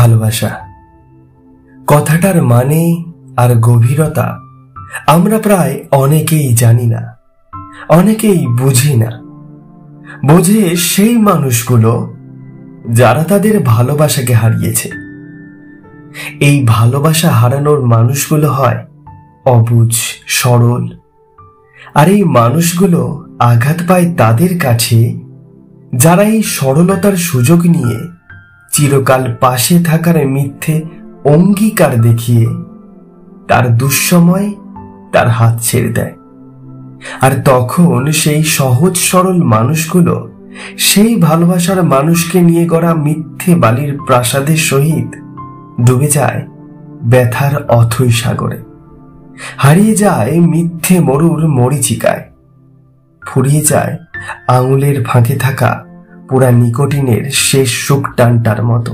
ভালোবাসা কথাটার মানে আর গভীরতা আমরা প্রায় অনেকেই জানি না, অনেকেই বুঝি না। বোঝে সেই মানুষগুলো যারা তাদের ভালোবাসাকে হারিয়েছে। এই ভালোবাসা হারানোর মানুষগুলো হয় অবুঝ, সরল। আর এই মানুষগুলো আঘাত পায় তাদের কাছে যারা এই সরলতার সুযোগ নিয়ে চিরকাল পাশে থাকার মিথ্যে অঙ্গীকার দেখিয়ে তার দুঃসময় তার হাত ছেড়ে দেয়। আর তখন সেই সহজ সরল মানুষগুলো সেই ভালোবাসার মানুষকে নিয়ে গড়া মিথ্যে বালির প্রাসাদের সহিত ডুবে যায় ব্যথার অথৈ সাগরে, হারিয়ে যায় মিথ্যে মরুর মরীচিকায়, ফুরিয়ে যায় আঙুলের ফাঁকে থাকা পুরা নিকোটিনের শেষ সুখ টানটার মতো।